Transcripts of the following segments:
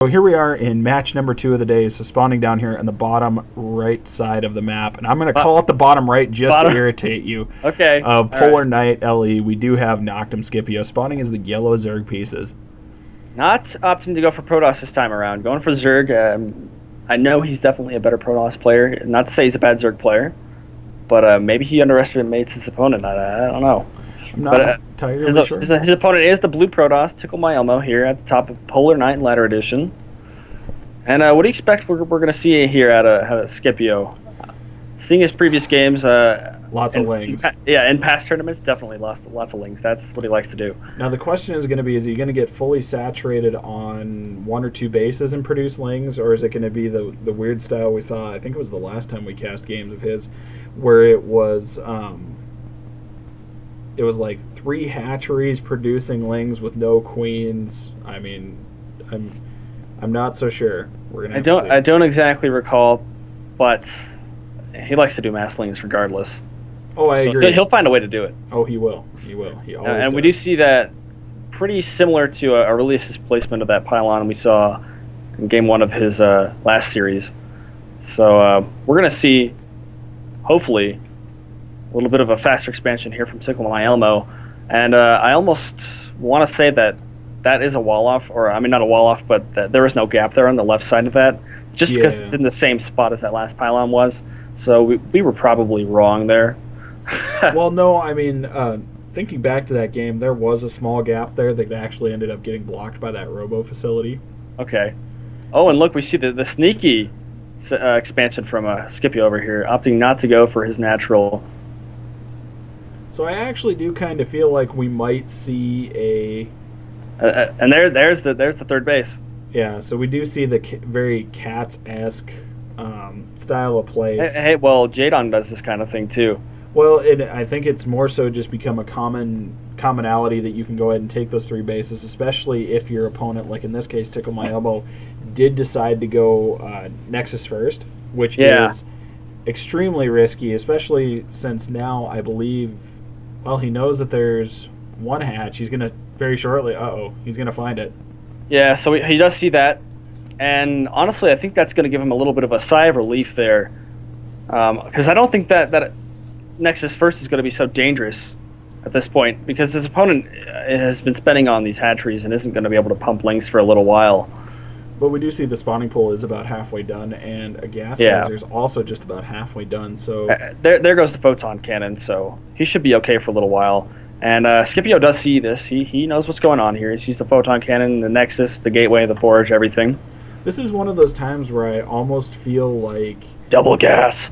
So here we are in match number 2 of the day, so spawning down here on the bottom right side of the map. And I'm going to call it the bottom right just to irritate you. Okay. Polar Knight LE, we do have Noctum Scipio. Spawning is the yellow Zerg pieces. Not opting to go for Protoss this time around. Going for Zerg. I know he's definitely a better Protoss player. Not to say he's a bad Zerg player, but maybe he underestimates his opponent. I don't know. I'm not entirely sure. His opponent is the blue Protoss, Ticklemyelmo, here at the top of Polar Knight Ladder Edition. And what do you expect we're going to see here at a Scipio? Seeing his previous games, lots of lings. In past tournaments, definitely lots of lings. That's what he likes to do. Now the question is going to be: is he going to get fully saturated on 1 or 2 bases and produce lings, or is it going to be the weird style we saw? I think it was the last time we cast games of his, where it was like 3 hatcheries producing lings with no queens. I mean, I'm not so sure. We're gonna. I don't exactly recall, but he likes to do mass lings regardless. Oh, I agree. He'll find a way to do it. Oh, he will. He will. He always and does. we do see that pretty similar to a release placement of that pylon we saw in game 1 of his last series. So we're gonna see, hopefully, a little bit of a faster expansion here from Ticklemyelmo. And I almost want to say that is a wall-off, or I mean not a wall-off, but that there is no gap there on the left side of that, just because it's in the same spot as that last pylon was. So we were probably wrong there. Well, no, I mean, thinking back to that game, there was a small gap there that actually ended up getting blocked by that robo facility. Okay. Oh, and look, we see the sneaky expansion from Scipio over here, opting not to go for his natural. So I actually do kind of feel like we might see a... and there's the third base. Yeah, so we do see the very Cats-esque style of play. Hey, well, Jadon does this kind of thing too. Well, I think it's more so just become a commonality that you can go ahead and take those 3 bases, especially if your opponent, like in this case, Ticklemyelmo, did decide to go Nexus first, which is extremely risky, especially since now I believe, well, he knows that there's 1 hatch. He's going to very shortly, he's going to find it. Yeah, so he does see that. And honestly, I think that's going to give him a little bit of a sigh of relief there. Because I don't think that Nexus first is going to be so dangerous at this point, because his opponent has been spending on these hatcheries and isn't going to be able to pump lings for a little while. But we do see the spawning pool is about halfway done, and a gas geyser is also just about halfway done. So there goes the photon cannon, so he should be okay for a little while. And Scipio does see this. He knows what's going on here. He sees the photon cannon, the Nexus, the gateway, the forge, everything. This is one of those times where I almost feel like... double gas.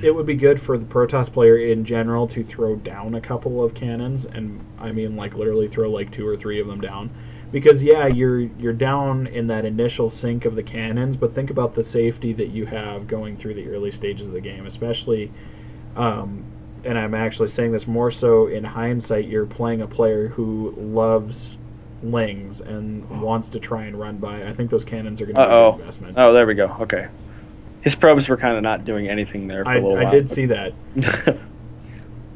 It would be good for the Protoss player in general to throw down a couple of cannons, and I mean like literally throw like 2 or 3 of them down. Because yeah, you're down in that initial sink of the cannons, but think about the safety that you have going through the early stages of the game, especially, and I'm actually saying this more so in hindsight, you're playing a player who loves lings and wants to try and run by. I think those cannons are going to be an investment. Oh, there we go. Okay. His probes were kind of not doing anything there for a little while. I did see that.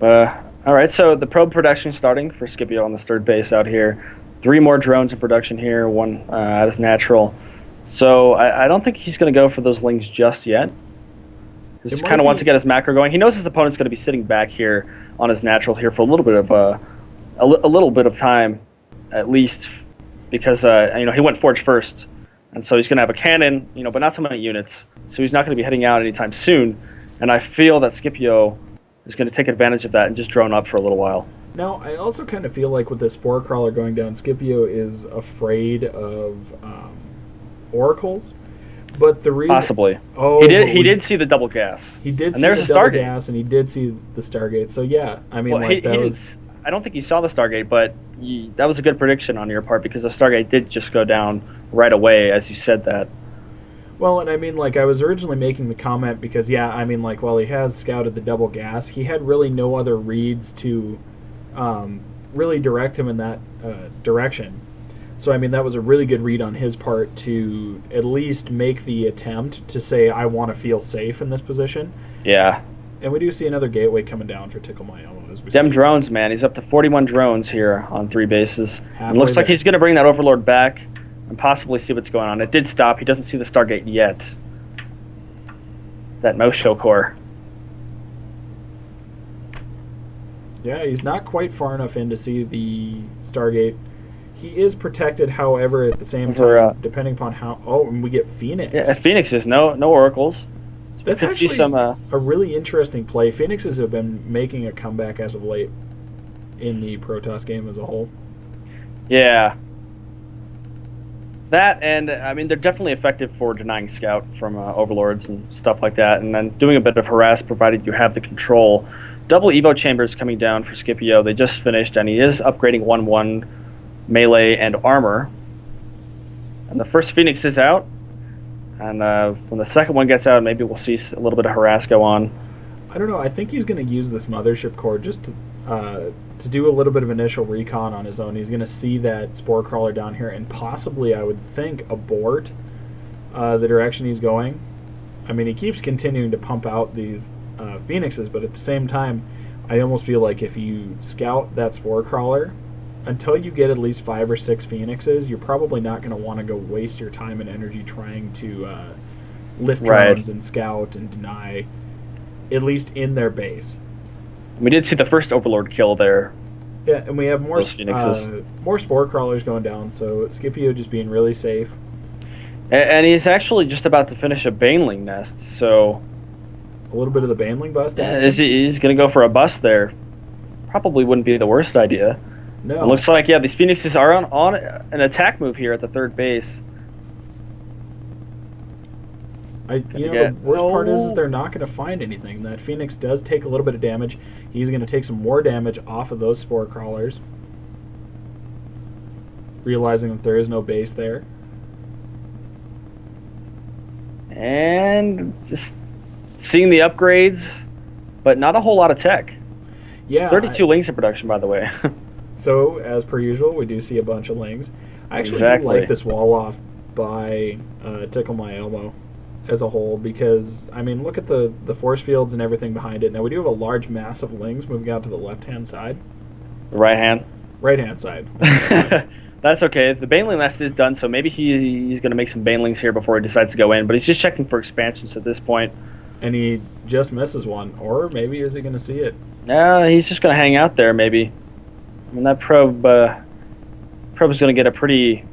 All right, so the probe production starting for Scipio on the third base out here. 3 more drones in production here, 1 at his natural. So I don't think he's going to go for those lings just yet. He just kind of wants to get his macro going. He knows his opponent's going to be sitting back here on his natural here for a little bit of a little bit of time, at least, because he went forge first, and so he's going to have a cannon, but not so many units. So he's not going to be heading out anytime soon. And I feel that Scipio is going to take advantage of that and just drone up for a little while. Now, I also kind of feel like with this Spore Crawler going down, Scipio is afraid of oracles. But the reason... Possibly. Oh, he did see the double gas. He did see the double gas, and he did see the Stargate. So yeah, I mean, I don't think he saw the Stargate, but that was a good prediction on your part, because the Stargate did just go down right away, as you said that. Well, and I mean, like, I was originally making the comment because, yeah, I mean, like, while he has scouted the double gas, he had really no other reads to really direct him in that direction. So, I mean, that was a really good read on his part to at least make the attempt to say, I want to feel safe in this position. Yeah. And we do see another gateway coming down for Ticklemyelmo as we Dem drones, man. He's up to 41 drones here on 3 bases. It looks like he's going to bring that Overlord back. and possibly see what's going on. It did stop. He doesn't see the Stargate yet. That Mosho core. Yeah, he's not quite far enough in to see the Stargate. He is protected, however, at the same time, depending upon how... Oh, and we get Phoenix. Yeah, Phoenixes, no oracles. So that's actually a really interesting play. Phoenixes have been making a comeback as of late in the Protoss game as a whole. Yeah. That, and, I mean, they're definitely effective for denying scout from overlords and stuff like that, and then doing a bit of harass provided you have the control. Double Evo chambers coming down for Scipio. They just finished, and he is upgrading 1/1 melee and armor. And the first Phoenix is out, and when the second one gets out, maybe we'll see a little bit of harass go on. I don't know. I think he's going to use this mothership core just to do a little bit of initial recon on his own. He's going to see that spore crawler down here, and possibly, I would think, abort the direction he's going. I mean, he keeps continuing to pump out these Phoenixes, but at the same time, I almost feel like if you scout that spore crawler, until you get at least 5 or 6 Phoenixes, you're probably not going to want to go waste your time and energy trying to lift drones and scout and deny, at least in their base. We did see the first Overlord kill there. Yeah, and we have more spore crawlers going down, so Scipio just being really safe. And he's actually just about to finish a Baneling nest, so... A little bit of the Baneling bust? Yeah, he's going to go for a bust there. Probably wouldn't be the worst idea. No. It looks like, yeah, these Phoenixes are on an attack move here at the third base. The worst part is they're not going to find anything. That Phoenix does take a little bit of damage. He's going to take some more damage off of those spore crawlers, realizing that there is no base there. And just seeing the upgrades, but not a whole lot of tech. Yeah, 32 lings in production, by the way. So, as per usual, we do see a bunch of lings. I actually do like this wall off by Ticklemyelmo as a whole, because, I mean, look at the force fields and everything behind it. Now, we do have a large mass of lings moving out to the left-hand side. The right hand? Right-hand side. That's okay. The Baneling nest is done, so maybe he's going to make some Banelings here before he decides to go in, but he's just checking for expansions at this point. And he just misses one, or maybe is he going to see it? No, he's just going to hang out there, maybe. I mean, that probe's going to get a pretty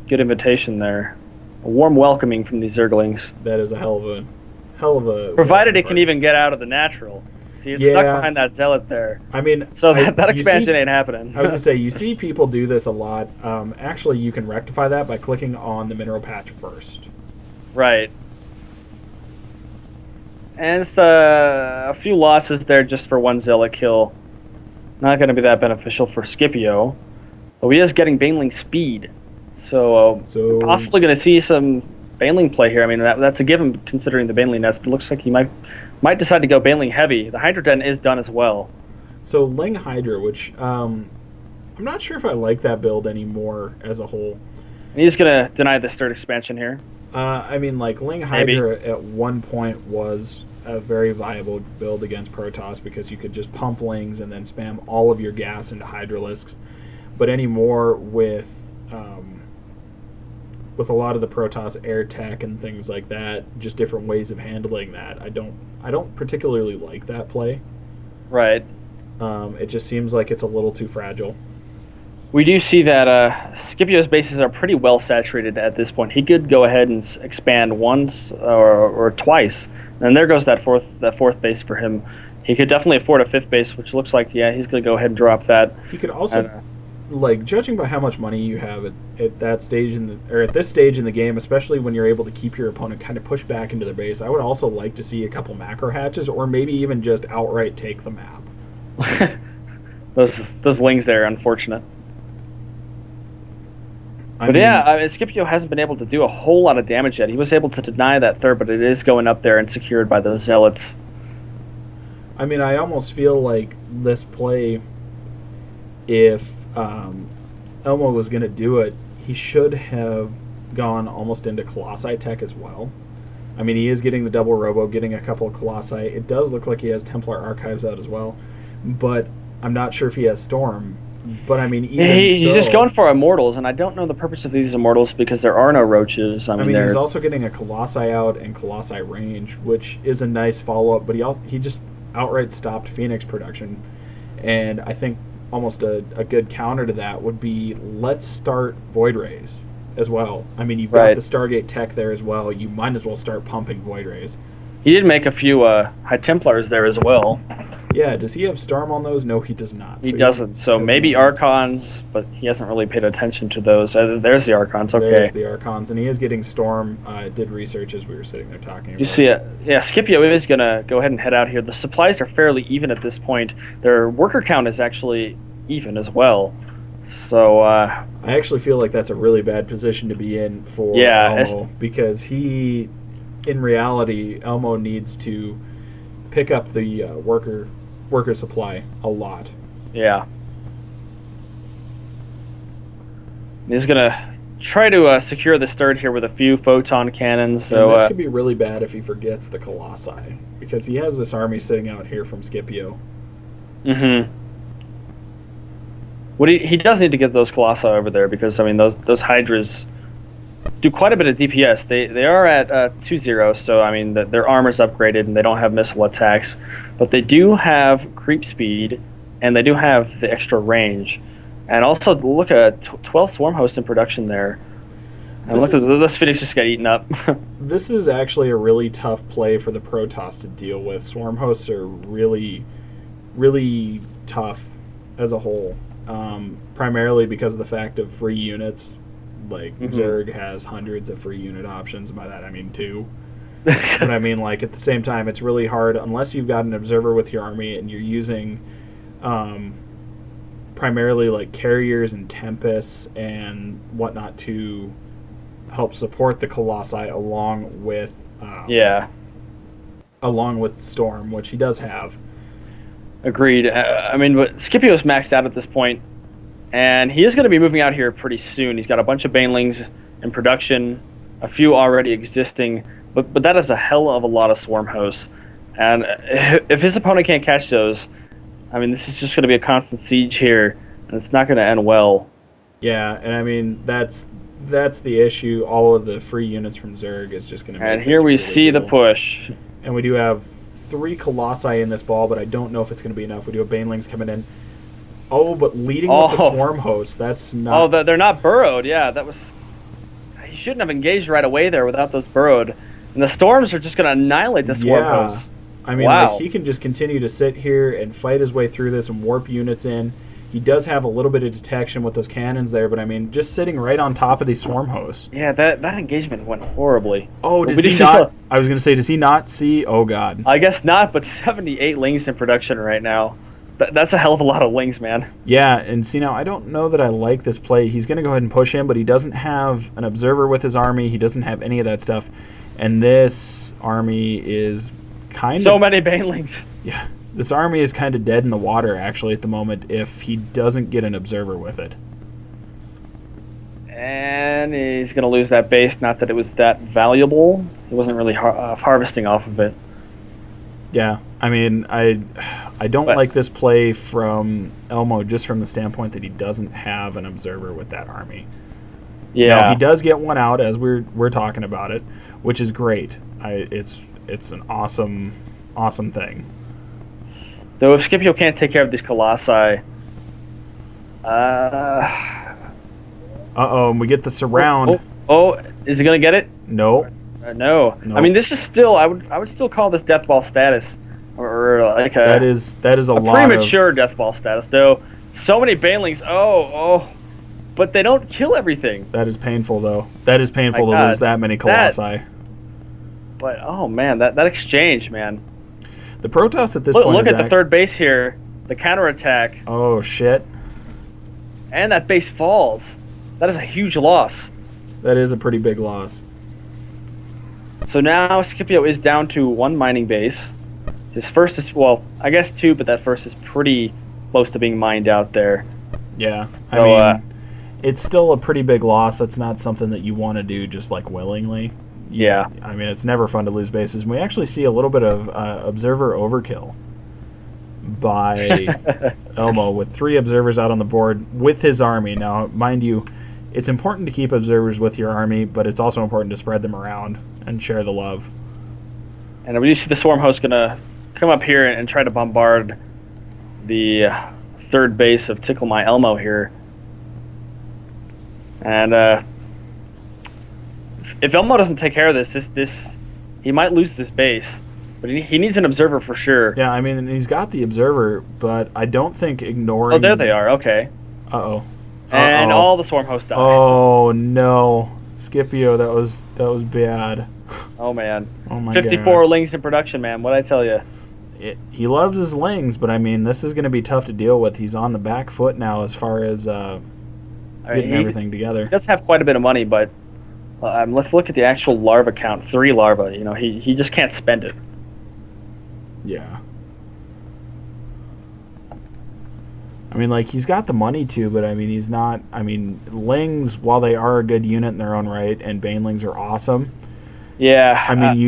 good invitation there. A warm welcoming from these Zerglings. That is a hell of a... Provided it can even get out of the natural. See, it's stuck behind that Zealot there. I mean... So that expansion ain't happening. I was going to say, you see people do this a lot. Actually, you can rectify that by clicking on the mineral patch first. Right. And it's a few losses there just for one Zealot kill. Not going to be that beneficial for Scipio. But he is getting Baneling speed. So possibly going to see some Baneling play here. I mean, that's a given considering the Baneling nest, but it looks like he might decide to go Baneling heavy. The Hydra Den is done as well. So Ling Hydra, which I'm not sure if I like that build anymore as a whole. And he's going to deny this third expansion here. I mean, like, Ling Hydra at one point was a very viable build against Protoss because you could just pump Lings and then spam all of your gas into Hydralisks. But anymore with a lot of the Protoss air tech and things like that, just different ways of handling that, I don't particularly like that play. Right. It just seems like it's a little too fragile. We do see that Scipio's bases are pretty well saturated at this point. He could go ahead and expand once or twice, and there goes that fourth base for him. He could definitely afford a fifth base, which looks like, yeah, he's going to go ahead and drop that. He could also, like, judging by how much money you have at that stage at this stage in the game, especially when you're able to keep your opponent kind of push back into their base, I would also like to see a couple macro hatches, or maybe even just outright take the map. those Lings there, unfortunate. But Scipio hasn't been able to do a whole lot of damage yet. He was able to deny that third, but it is going up there and secured by those Zealots. I mean, I almost feel like this play, if Elmo was going to do it, he should have gone almost into Colossi tech as well. I mean, he is getting the double robo, getting a couple of Colossi. It does look like he has Templar Archives out as well, but I'm not sure if he has Storm But I mean, even He's just so, going for immortals, and I don't know the purpose of these immortals because there are no roaches. I mean, There's he's also getting a Colossi out and Colossi range, which is a nice follow up. But he just outright stopped Phoenix production, and I think almost a good counter to that would be let's start Void Rays as well. I mean, you've got right. the Stargate tech there as well. You might as well start pumping Void Rays. He did make a few High Templars there as well. Yeah, does he have Storm on those? No, he does not. He doesn't. So maybe Archons, but he hasn't really paid attention to those. There's the Archons. Okay. There's the Archons, and he is getting Storm. Did research as we were sitting there talking about. You see it? Yeah, Scipio is going to go ahead and head out here. The supplies are fairly even at this point. Their worker count is actually even as well. So I actually feel like that's a really bad position to be in for Elmo, because in reality, Elmo needs to pick up the worker supply a lot. Yeah. He's going to try to secure this third here with a few photon cannons. So and this could be really bad if he forgets the Colossi, because he has this army sitting out here from Scipio. Mm-hmm. What he does need to get those Colossi over there, because I mean those Hydras do quite a bit of DPS. They are at 2-0, so I mean their armor's upgraded and they don't have missile attacks, but they do have creep speed and they do have the extra range. And also look at 12 Swarm Hosts in production there. And look, those Phoenix just got eaten up. This is actually a really tough play for the Protoss to deal with. Swarm Hosts are really, really tough as a whole. Primarily because of the fact of free units. Like, Zerg has hundreds of free unit options. By that I mean 2. But I mean, like, at the same time, it's really hard unless you've got an observer with your army and you're using primarily like carriers and tempests and whatnot to help support the Colossi along with Storm, which he does have. Agreed. I mean, but Scipio's maxed out at this point, and he is going to be moving out here pretty soon. He's got a bunch of Banelings in production, a few already existing, but that is a hell of a lot of Swarm Hosts. And if his opponent can't catch those, I mean, this is just going to be a constant siege here, and it's not going to end well. Yeah, and I mean, that's the issue. All of the free units from Zerg is just going to make And here we really see brutal. the push. And we do have 3 Colossi in this ball, but I don't know if it's going to be enough. We do have Banelings coming in. Oh, but leading with the Swarm Host. That's not... Oh, they're not burrowed. Yeah, that was... He shouldn't have engaged right away there without those burrowed. And the Storms are just going to annihilate the Swarm Hosts. I mean, like, he can just continue to sit here and fight his way through this and warp units in. He does have a little bit of detection with those cannons there, but I mean, just sitting right on top of these Swarm Hosts. Yeah, that engagement went horribly. Oh, does he not? I was going to say, does he not see? Oh, God. I guess not, but 78 Lings in production right now. That's a hell of a lot of Lings, man. Yeah, and see, now, I don't know that I like this play. He's going to go ahead and push him, but he doesn't have an observer with his army. He doesn't have any of that stuff. And this army is kind of... So many Banelings. Yeah. This army is kind of dead in the water, actually, at the moment, if he doesn't get an observer with it. And he's going to lose that base. Not that it was that valuable. He wasn't really harvesting off of it. Yeah, I mean, I don't like this play from Elmo just from the standpoint that he doesn't have an observer with that army. Yeah. Now, he does get one out as we're talking about it, which is great. It's an awesome thing. Though if Scipio can't take care of these Colossi... Uh-oh, and we get the surround. Oh, is he going to get it? No. No. Nope. I mean, this is still... I would still call this death ball status. Or like that is a lot premature death ball status, though. So many Banelings. Oh. But they don't kill everything. That is painful, though. That is painful to lose that many Colossi. But, oh, man, that exchange, man. The Protoss at this point Look at the third base here. The counterattack. Oh, shit. And that base falls. That is a huge loss. That is a pretty big loss. So now Scipio is down to 1 mining base. His first is, well, I guess 2, but that first is pretty close to being mined out there. Yeah. So, I mean, it's still a pretty big loss. That's not something that you want to do just, like, willingly. Yeah. I mean, it's never fun to lose bases. And we actually see a little bit of observer overkill by Elmo with 3 observers out on the board with his army. Now, mind you, it's important to keep observers with your army, but it's also important to spread them around and share the love. And we see the Swarm Host going to come up here and try to bombard the third base of Ticklemyelmo here. And if Elmo doesn't take care of this he might lose this base. But he needs an observer for sure. Yeah, I mean, he's got the observer, but I don't think ignoring... Oh, there they are. Okay. Uh-oh. And all the Swarm Hosts died. Oh, no. Scipio, that was bad. Oh, man. Oh, my 54 God. lings in production, man. What'd I tell you? He loves his lings, but, I mean, this is going to be tough to deal with. He's on the back foot now as far as getting everything together. He does have quite a bit of money, but let's look at the actual larva count. 3 larvae. You know, he just can't spend it. Yeah. I mean, like, he's got the money to, but, I mean, he's not... I mean, Lings, while they are a good unit in their own right, and Banelings are awesome... Yeah. I mean,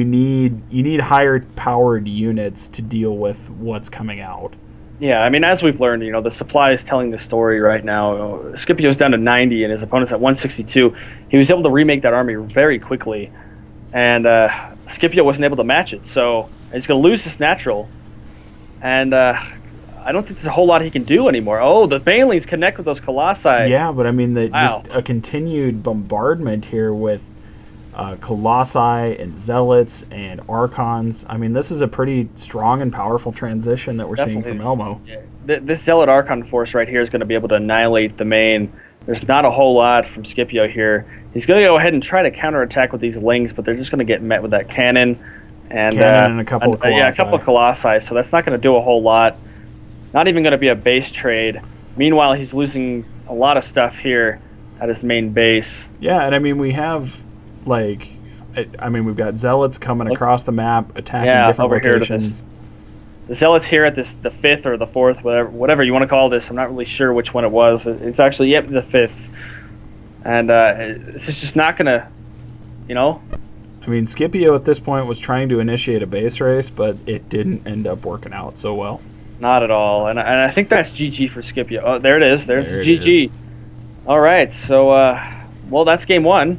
you need higher-powered units to deal with what's coming out. Yeah, I mean, as we've learned, you know, the supply is telling the story right now. Scipio's down to 90, and his opponent's at 162. He was able to remake that army very quickly, and Scipio wasn't able to match it, so he's going to lose this natural, and I don't think there's a whole lot he can do anymore. Oh, the Banelings connect with those Colossi. Yeah, but I mean, Wow. just a continued bombardment here with Colossi and Zealots and Archons. I mean, this is a pretty strong and powerful transition that we're seeing from Elmo. Yeah. This Zealot Archon force right here is going to be able to annihilate the main. There's not a whole lot from Scipio here. He's going to go ahead and try to counterattack with these Lings, but they're just going to get met with that cannon. And a couple of Colossi. Yeah, a couple of Colossi, so that's not going to do a whole lot. Not even going to be a base trade. Meanwhile, he's losing a lot of stuff here at his main base. Yeah, and I mean, we have, like, I mean, we've got Zealots coming across the map, attacking different over locations. Here the Zealots here at the 5th or the 4th, whatever you want to call this. I'm not really sure which one it was. It's actually, yep, the 5th. And this is just not going to, you know. I mean, Scipio at this point was trying to initiate a base race, but it didn't end up working out so well. Not at all. And I think that's GG for Scipio. Oh, there it is. There's there GG. Is. All right. So, well, that's game 1.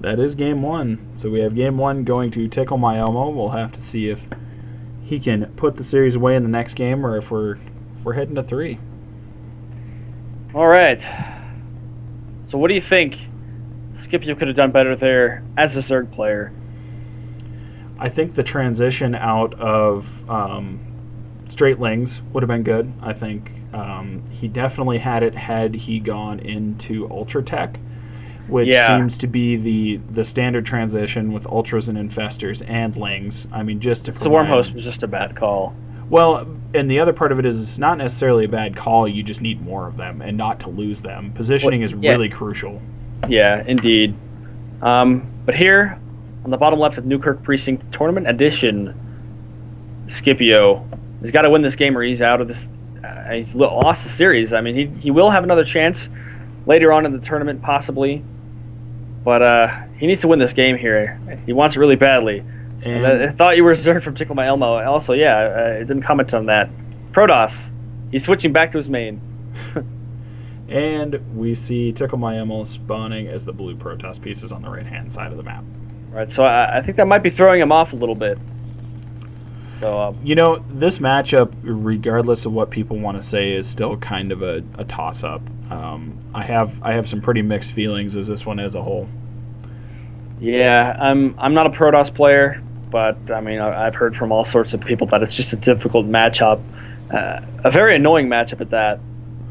That is game 1. So we have game 1 going to Ticklemyelmo. We'll have to see if he can put the series away in the next game, or if we're heading to 3. All right. So what do you think? Scipio could have done better there as a Zerg player. I think the transition out of straight Lings would have been good. I think he definitely had it had he gone into Ultra Tech, which seems to be the standard transition with Ultras and Infestors and Lings. I mean, just to Swarm Host was just a bad call. Well, and the other part of it is it's not necessarily a bad call. You just need more of them and not to lose them. Positioning is really crucial. Yeah, indeed. But here, on the bottom left of Newkirk Precinct Tournament Edition, Scipio has got to win this game or he's out of this. He's lost the series. I mean, he will have another chance later on in the tournament, possibly. But he needs to win this game here. He wants it really badly. And I thought you were Zerg from Ticklemyelmo. Also, I didn't comment on that. Protoss, he's switching back to his main. And we see Ticklemyelmo spawning as the blue Protoss pieces on the right-hand side of the map. Right, so I think that might be throwing him off a little bit. So you know, this matchup, regardless of what people want to say, is still kind of a toss-up. I have some pretty mixed feelings as this one as a whole. Yeah, I'm not a Protoss player, but I mean I've heard from all sorts of people that it's just a difficult matchup, a very annoying matchup at that.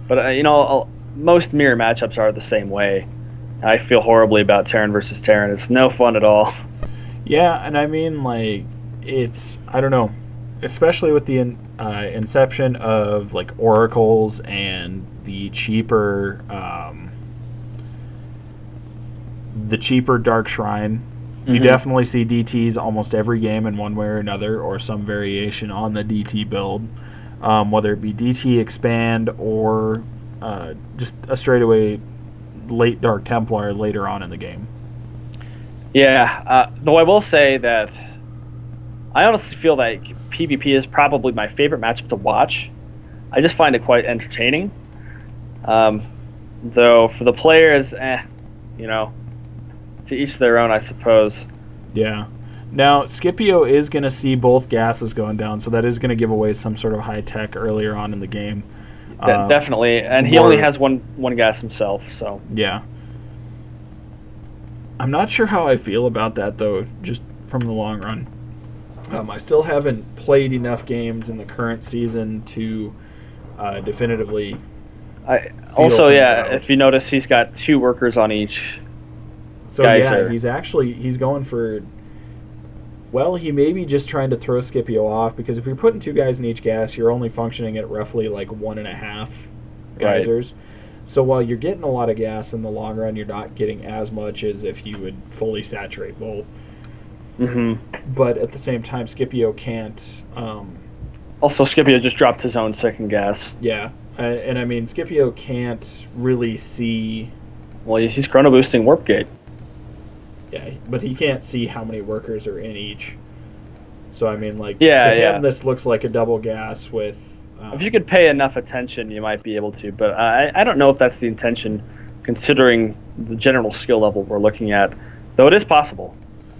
But you know, most mirror matchups are the same way. I feel horribly about Terran versus Terran. It's no fun at all. Yeah, and I mean, like, it's, I don't know, especially with the inception of like oracles and the cheaper Dark Shrine. You definitely see DTs almost every game in one way or another, or some variation on the DT build, whether it be DT expand or just a straightaway late Dark Templar later on in the game. Yeah, though I will say that I honestly feel that PvP is probably my favorite matchup to watch, I just find it quite entertaining. Though for the players, you know, to each their own, I suppose. Yeah. Now, Scipio is going to see both gases going down, so that is going to give away some sort of high tech earlier on in the game. Definitely, and he only has one gas himself, so. Yeah. I'm not sure how I feel about that, though, just from the long run. I still haven't played enough games in the current season to definitively. If you notice, he's got 2 workers on each. So geyser. Yeah, he's going for. Well, he may be just trying to throw Scipio off, because if you're putting 2 guys in each gas, you're only functioning at roughly like 1.5 geysers. Right. So while you're getting a lot of gas in the long run, you're not getting as much as if you would fully saturate both. Mm-hmm. But at the same time, Scipio can't. Also, Scipio just dropped his own second gas. Yeah, and I mean, Scipio can't really see. Well, he's chrono boosting Warp Gate. Yeah, but he can't see how many workers are in each. So I mean, like, to him, this looks like a double gas with. If you could pay enough attention, you might be able to. But I don't know if that's the intention, considering the general skill level we're looking at. Though it is possible.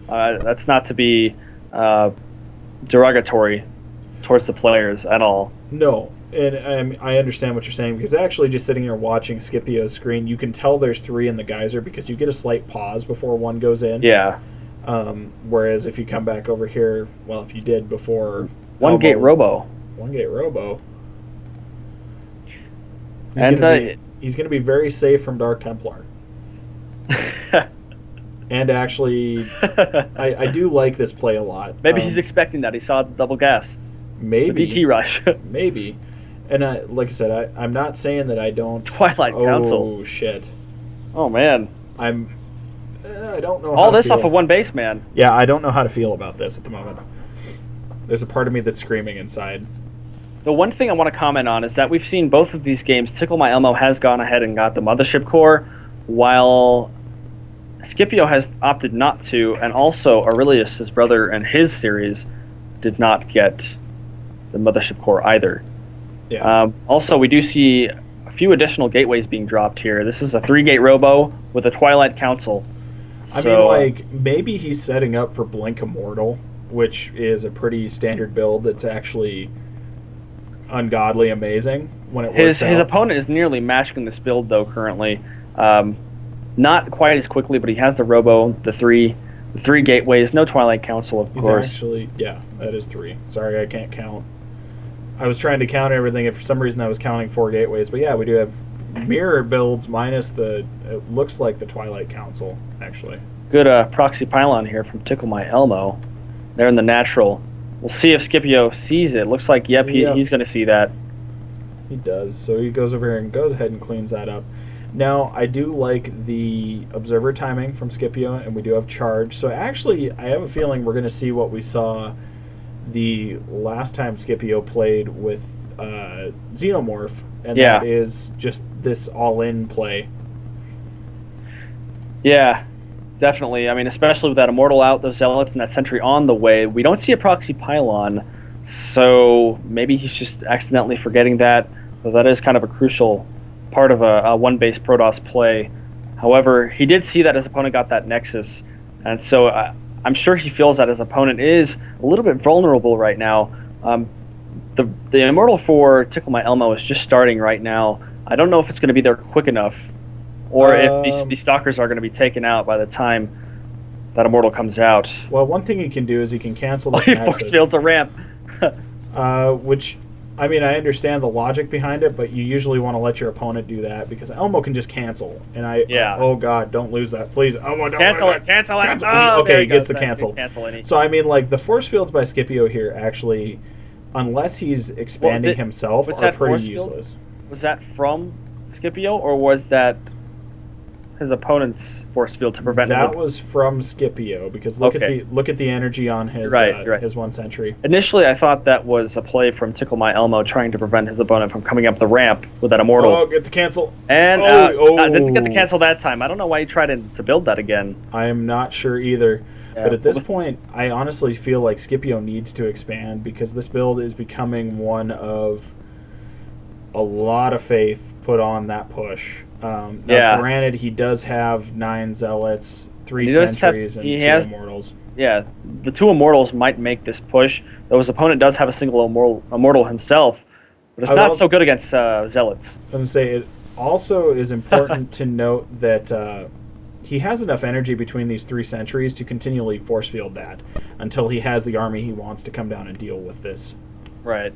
That's not to be derogatory towards the players at all. No, and I understand what you're saying, because actually just sitting here watching Scipio's screen, you can tell there's 3 in the geyser because you get a slight pause before one goes in. Yeah. Whereas if you come back over here, well, if you did before... One gate robo. He's going to be very safe from Dark Templar. And actually, I do like this play a lot. Maybe he's expecting that. He saw the double gas. Maybe. The DT rush. Maybe. And like I said, I'm not saying that I don't... Twilight Council. Oh, shit. Oh, man. I don't know all this off of one base, man. Yeah, I don't know how to feel about this at the moment. There's a part of me that's screaming inside. The one thing I want to comment on is that we've seen both of these games. Ticklemyelmo has gone ahead and got the Mothership Core, while Scipio has opted not to, and also Aurelius, his brother, and his series did not get the Mothership Core either. Yeah. Also, we do see a few additional gateways being dropped here. This is a 3-gate robo with a Twilight Council. I mean, like, maybe he's setting up for Blink Immortal, which is a pretty standard build that's actually ungodly amazing when it works out. His opponent is nearly matching this build, though, currently. Not quite as quickly, but he has the robo, the three gateways, no Twilight Council, of course. Actually, yeah, that is 3. Sorry, I can't count. I was trying to count everything, and for some reason I was counting 4 gateways. But yeah, we do have mirror builds minus it looks like the Twilight Council, actually. Good proxy pylon here from Ticklemyelmo. They're in the natural. We'll see if Scipio sees it. Looks like, yep. He's going to see that. He does. So he goes over here and goes ahead and cleans that up. Now, I do like the observer timing from Scipio, and we do have charge. So actually, I have a feeling we're going to see what we saw the last time Scipio played with Xenomorph, and that is just this all-in play. Yeah, definitely. I mean, especially with that Immortal out, those Zealots, and that Sentry on the way. We don't see a proxy pylon, so maybe he's just accidentally forgetting that. But that is kind of a crucial part of a one-base Protoss play. However, he did see that his opponent got that Nexus, and so I'm sure he feels that his opponent is a little bit vulnerable right now. The Immortal for Ticklemyelmo is just starting right now. I don't know if it's going to be there quick enough, or if these Stalkers are going to be taken out by the time that Immortal comes out. Well, one thing he can do is he can cancel this Nexus. Force field's a ramp. Which... I mean, I understand the logic behind it, but you usually want to let your opponent do that, because Elmo can just cancel. And oh God, don't lose that, please. Elmo, don't cancel it. Cancel it. Oh, okay, he gets the cancel. Cancel so I mean, like, the force fields by Scipio here actually, unless he's expanding himself, are pretty useless. Was that from Scipio, or was that his opponent's force field to prevent that was from Scipio, because look at the energy on his his 1 Sentry. Initially, I thought that was a play from Ticklemyelmo trying to prevent his opponent from coming up the ramp with that Immortal. Oh, get the cancel! And didn't get the cancel that time. I don't know why he tried to build that again. I am not sure either. Yeah. But at this point, I honestly feel like Scipio needs to expand, because this build is becoming one of a lot of faith put on that push. Now, Yeah. granted, he does have 9 zealots, 3 He does have- sentries, and he 2 has- immortals. Yeah, the 2 immortals might make this push, though his opponent does have a single immortal himself, but it's I would not also- so good against zealots. I'm going to say it also is important to note that he has enough energy between these 3 sentries to continually force field that until he has the army he wants to come down and deal with this. Right.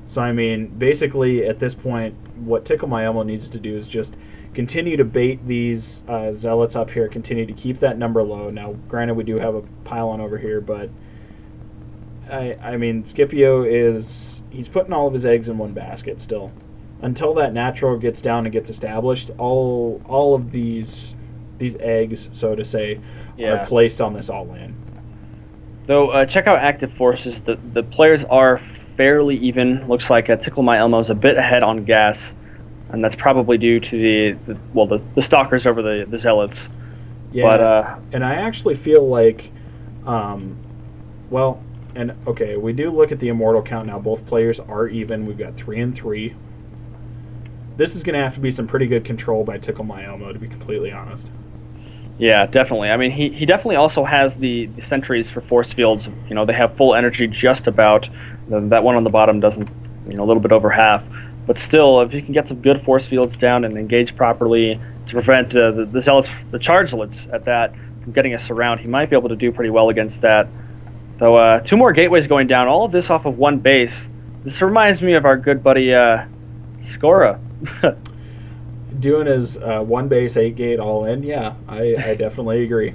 So, I mean, basically, at this point, what Ticklemyelmo needs to do is just continue to bait these zealots up here, continue to keep that number low. Now, granted, we do have a pylon over here, but I mean, Scipio he's putting all of his eggs in one basket still. Until that natural gets down and gets established, all of these eggs, so to say, are placed on this all-in. Though, check out active forces. The players are fairly even. Looks like Ticklemyelmo is a bit ahead on gas, and that's probably due to the stalkers over the zealots. Yeah, but, and I actually feel like, okay, we do look at the immortal count now. Both players are even. We've got 3 and 3. This is going to have to be some pretty good control by Ticklemyelmo, to be completely honest. Yeah, definitely. I mean, he definitely also has the sentries for force fields. You know, they have full energy just about. That one on the bottom doesn't, a little bit over half. But still, if you can get some good force fields down and engage properly to prevent the zealots, the charge zealots at that, from getting us around, he might be able to do pretty well against that. Though 2 more gateways going down, all of this off of 1 base. This reminds me of our good buddy Scora. Doing his 1 base 8 gate all in, yeah, I definitely agree.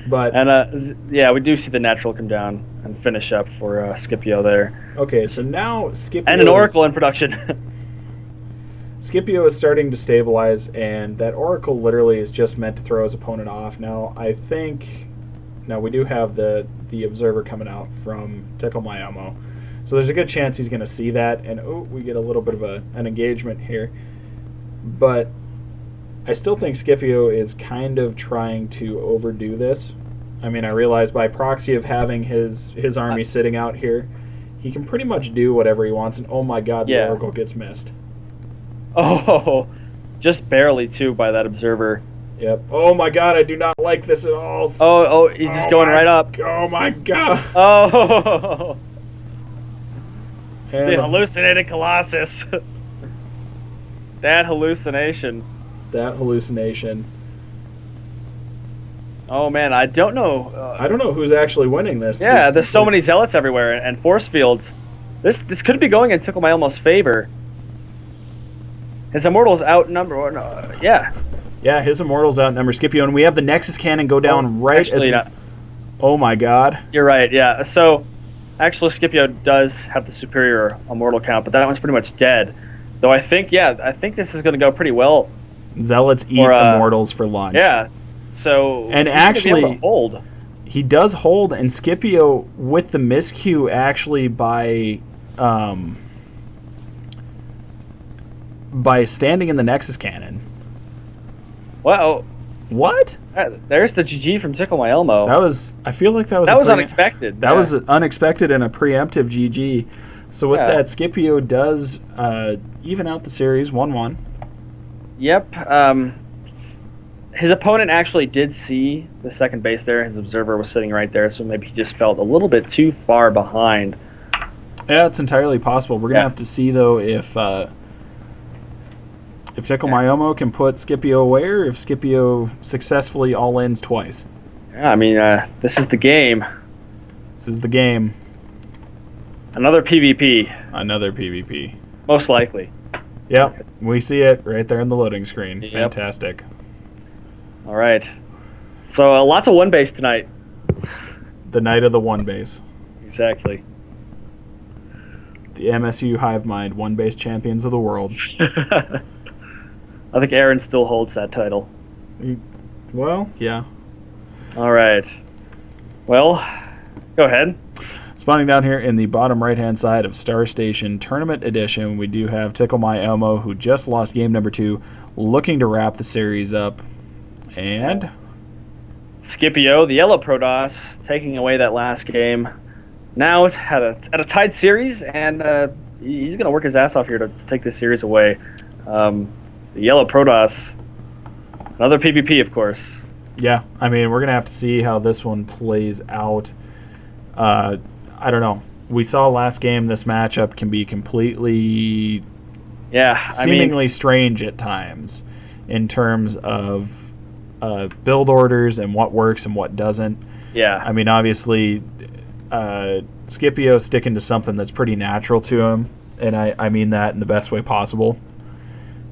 But yeah, we do see the natural come down and finish up for Scipio there. Okay, so now Scipio and an oracle in production. Scipio is starting to stabilize, and that oracle literally is just meant to throw his opponent off. Now we do have the observer coming out from Ticklemyelmo, so there's a good chance he's going to see that, and we get a little bit of an engagement here. But I still think Scipio is kind of trying to overdo this. I mean, I realize by proxy of having his army sitting out here, he can pretty much do whatever he wants, and oh my god, the oracle gets missed. Oh, just barely, too, by that observer. Yep. Oh my god, I do not like this at all. Oh, he's just going right up. Oh my god. Oh. And the hallucinated Colossus. That hallucination. Oh man, I don't know. I don't know who's actually winning this. Yeah, there's so many zealots everywhere and force fields. This could be going in Ticklemyelmo's favor. His immortals outnumber. Yeah. Yeah, his immortals outnumber Scipio, and we have the Nexus Cannon go down actually, Oh my god. You're right. Yeah. So, actually, Scipio does have the superior immortal count, but that one's pretty much dead. Though I think this is going to go pretty well. Zealots eat immortals for lunch. Yeah. So and actually, be able to hold. He does hold, and Scipio with the miscue actually by standing in the Nexus Cannon. Well. What? There's the GG from Ticklemyelmo. I feel like that was unexpected. That was unexpected and a preemptive GG. So with that, Scipio does even out the series 1-1. Yep. His opponent actually did see the second base there. His observer was sitting right there, so maybe he just felt a little bit too far behind. Yeah, it's entirely possible. We're gonna have to see though if Ticklemyelmo can put Scipio away, or if Scipio successfully all-ins twice. Yeah, I mean, this is the game. This is the game. Another PvP. Another PvP. Most likely. Yep, we see it right there in the loading screen. Yep. Fantastic. All right. So lots of 1 base tonight. The night of the 1 base. Exactly. The MSU Hivemind 1 base champions of the world. I think Aaron still holds that title. Well, yeah. All right. Well, go ahead. Spawning down here in the bottom right-hand side of Star Station Tournament Edition, we do have Ticklemyelmo, who just lost game number 2, looking to wrap the series up. And Scipio, the yellow Protoss, taking away that last game. Now it's at a tied series, and he's going to work his ass off here to take this series away. The yellow Protoss, another PvP, of course. Yeah, I mean, we're going to have to see how this one plays out. I don't know. We saw last game this matchup can be completely seemingly strange at times in terms of build orders and what works and what doesn't. Yeah. I mean, obviously, Scipio's sticking to something that's pretty natural to him, and I mean that in the best way possible.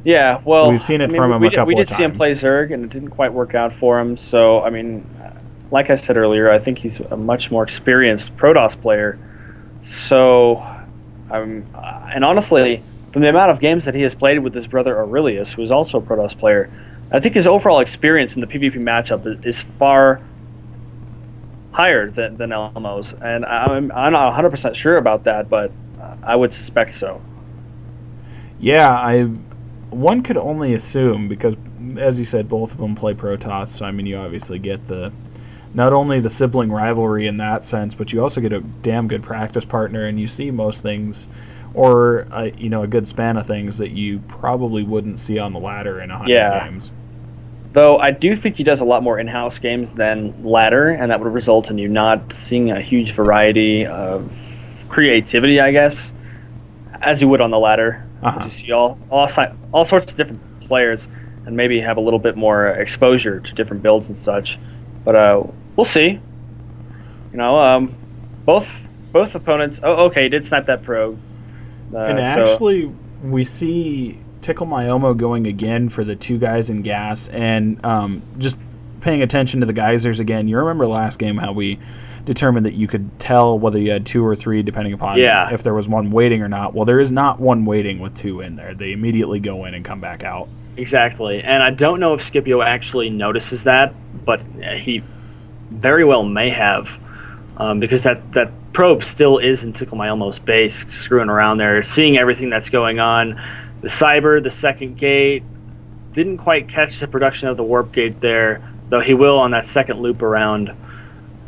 Yeah, well, we've seen it from him a couple of times. We did see him play Zerg, and it didn't quite work out for him. So, I mean, like I said earlier, I think he's a much more experienced Protoss player. So, and honestly, from the amount of games that he has played with his brother Aurelius, who is also a Protoss player, I think his overall experience in the PvP matchup is far higher than Elmo's. And I'm not 100% sure about that, but I would suspect so. Yeah, one could only assume, because, as you said, both of them play Protoss, so, I mean, you obviously get not only the sibling rivalry in that sense, but you also get a damn good practice partner, and you see most things, or, a good span of things that you probably wouldn't see on the ladder in 100 games. Though I do think he does a lot more in-house games than ladder, and that would result in you not seeing a huge variety of creativity, I guess, as you would on the ladder. You see all sorts of different players, and maybe have a little bit more exposure to different builds and such. But we'll see. Both opponents. Oh, okay, he did snipe that probe. And actually, we see Ticklemyelmo going again for the 2 guys in gas, and just paying attention to the geysers again. You remember last game how we determined that you could tell whether you had 2 or 3 depending upon if there was one waiting or not. Well, there is not one waiting with 2 in there. They immediately go in and come back out. Exactly, and I don't know if Scipio actually notices that, but he very well may have, because that probe still is in Ticklemyelmo's base, screwing around there, seeing everything that's going on. The Cyber, the second gate, didn't quite catch the production of the warp gate there, though he will on that second loop around.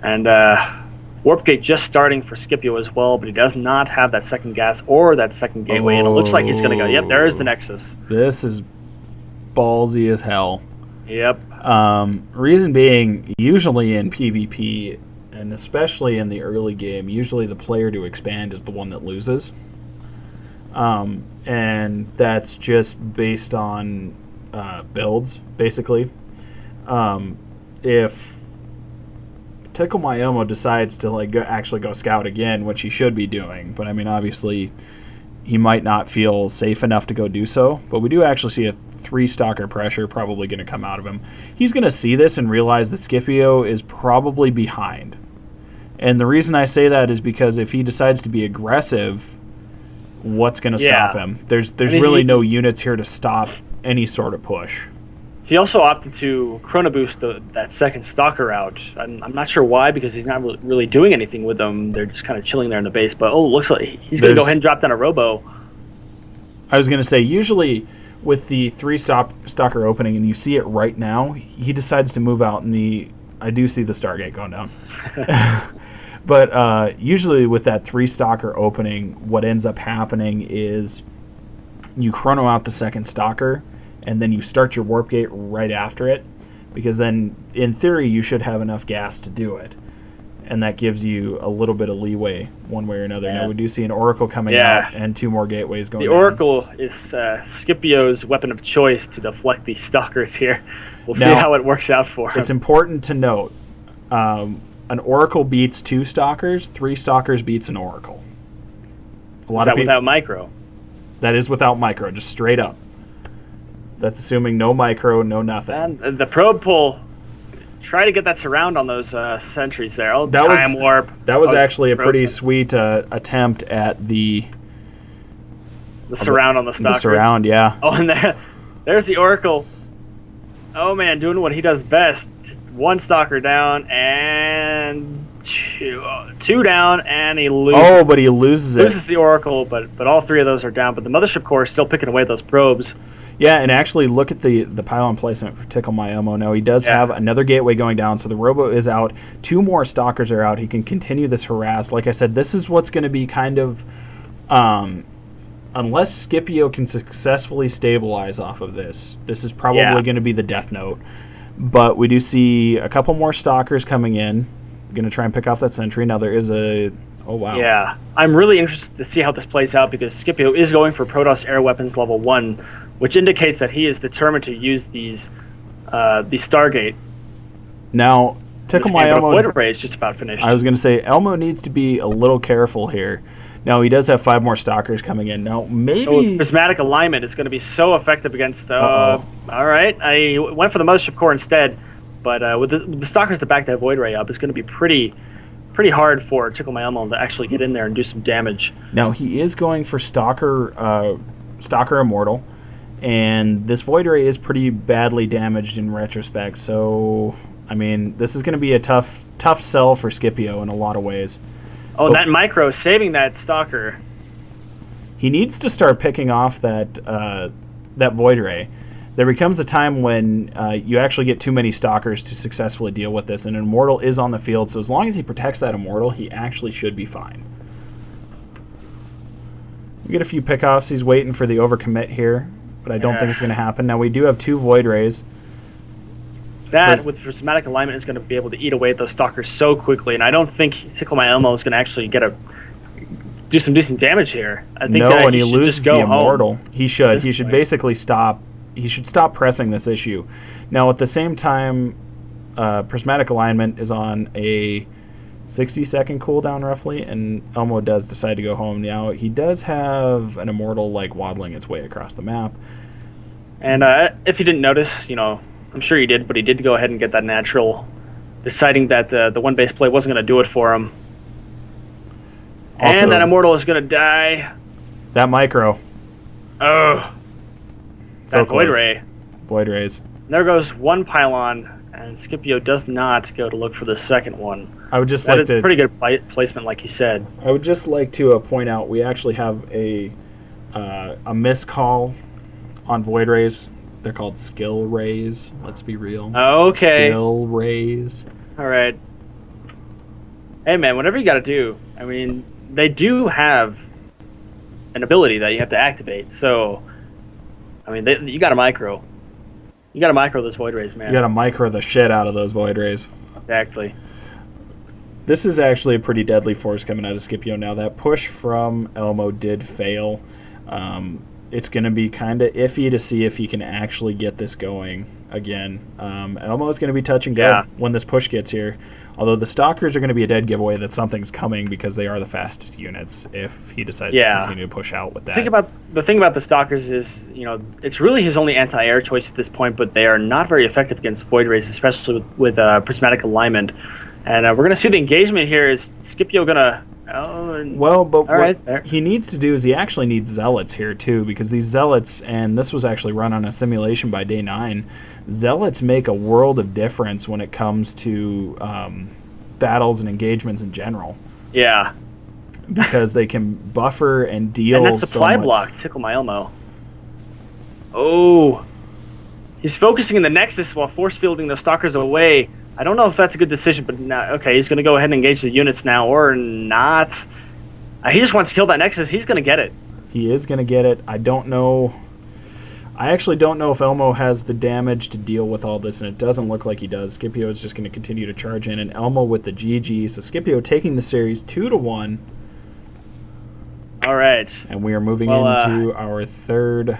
And warp gate just starting for Scipio as well, but he does not have that second gas or that second gateway, and it looks like he's going to go. Yep, there is the Nexus. This is ballsy as hell. Yep. Reason being, usually in PvP, and especially in the early game, usually the player to expand is the one that loses. And that's just based on builds, basically. If Ticklemyelmo decides to actually go scout again, which he should be doing, but I mean, obviously, he might not feel safe enough to go do so. But we do actually see a 3-stalker pressure probably going to come out of him. He's going to see this and realize that Scipio is probably behind. And the reason I say that is because if he decides to be aggressive, what's going to stop him? There's really no units here to stop any sort of push. He also opted to chrono boost that second stalker out. I'm not sure why, because he's not really doing anything with them. They're just kind of chilling there in the base. But looks like he's going to go ahead and drop down a robo. I was going to say, usually with the 3-stalker opening, and you see it right now, he decides to move out, and I do see the Stargate going down. But usually with that 3-stalker opening, what ends up happening is you chrono out the second stalker, and then you start your warp gate right after it, because then, in theory, you should have enough gas to do it. And that gives you a little bit of leeway one way or another. Yeah. Now, we do see an Oracle coming out and 2 more gateways going The Oracle is Scipio's weapon of choice to deflect these stalkers here. We'll see how it works out for him. It's important to note, an Oracle beats 2 stalkers, 3 stalkers beats an Oracle. Is that without micro? That is without micro, just straight up. That's assuming no micro, no nothing. And the probe pull, try to get that surround on those sentries there. Warp. That was actually a pretty sweet attempt at the surround on the stalkers. The surround, yeah. Oh, and there's the Oracle. Oh, man, doing what he does best. 1 stalker down, and 2 down, and he loses. Oh, but he loses it. Loses the Oracle, but all 3 of those are down. But the Mothership Core is still picking away those probes. Yeah, and actually look at the pylon placement for Ticklemyelmo. Now, he does have another gateway going down, so the robo is out. 2 more stalkers are out. He can continue this harass. Like I said, this is what's going to be kind of unless Scipio can successfully stabilize off of this, this is probably going to be the death note. But we do see a couple more stalkers coming in. Going to try and pick off that sentry. Now there is a... Oh, wow. Yeah. I'm really interested to see how this plays out because Scipio is going for Protoss air weapons level 1, which indicates that he is determined to use these Stargate. Now, Ticklemyelmo... Void Array is just about finished. I was going to say, Elmo needs to be a little careful here. Now, he does have 5 more stalkers coming in. Now, maybe... Prismatic alignment is going to be so effective against... all right, I went for the Mothership Core instead, but with the stalkers to back that Void Ray up, it's going to be pretty hard for Ticklemyelmo to actually get in there and do some damage. Now, he is going for Stalker Immortal, and this Void Ray is pretty badly damaged in retrospect, so... I mean, this is going to be a tough sell for Scipio in a lot of ways. Oh, that micro saving that stalker. He needs to start picking off that Void Ray. There becomes a time when you actually get too many stalkers to successfully deal with this, and an Immortal is on the field, so as long as he protects that Immortal, he actually should be fine. We get a few pickoffs. He's waiting for the overcommit here, but I don't think it's going to happen. Now, we do have 2 Void Rays. That, with prismatic alignment, is going to be able to eat away at those stalkers so quickly, and I don't think Ticklemyelmo is going to actually do some decent damage here. I think and he loses the Immortal. Home. He should. He should basically stop. He should stop pressing this issue. Now, at the same time, prismatic alignment is on a 60-second cooldown roughly, and Elmo does decide to go home. Now, he does have an Immortal waddling its way across the map. And if you didn't notice, I'm sure he did, but he did go ahead and get that natural, deciding that the one base play wasn't going to do it for him. Also, and that Immortal is going to die. That micro. Oh. So that Void Ray. Void Rays. And there goes one pylon, and Scipio does not go to look for the second one. I would just that like to... pretty good placement, like you said. I would just like to point out we actually have a miscall on Void Rays. They're called skill rays. Let's be real. Okay. Skill rays. All right. Hey, man, whatever you got to do. I mean, they do have an ability that you have to activate. So, I mean, you got to micro. You got to micro those Void Rays, man. You got to micro the shit out of those Void Rays. Exactly. This is actually a pretty deadly force coming out of Scipio now. That push from Elmo did fail. It's going to be kind of iffy to see if he can actually get this going again. Elmo is going to be touch and go when this push gets here. Although the Stalkers are going to be a dead giveaway that something's coming because they are the fastest units if he decides to continue to push out with that. The thing about the Stalkers is, it's really his only anti-air choice at this point, but they are not very effective against Void Rays, especially with prismatic alignment. And we're going to see the engagement here. Is Scipio going to... what he needs to do is he actually needs Zealots here too, because these Zealots, and this was actually run on a simulation by day 9, Zealots make a world of difference when it comes to battles and engagements in general. Yeah. Because they can buffer and deal. And that supply block, Ticklemyelmo. Oh. He's focusing in the Nexus while force fielding those Stalkers away. I don't know if that's a good decision, but okay, he's going to go ahead and engage the units now, or not. He just wants to kill that Nexus. He's going to get it. He is going to get it. I don't know. I actually don't know if Elmo has the damage to deal with all this, and it doesn't look like he does. Scipio is just going to continue to charge in, and Elmo with the GG. So Scipio taking the series 2-1. All right. And we are moving into our third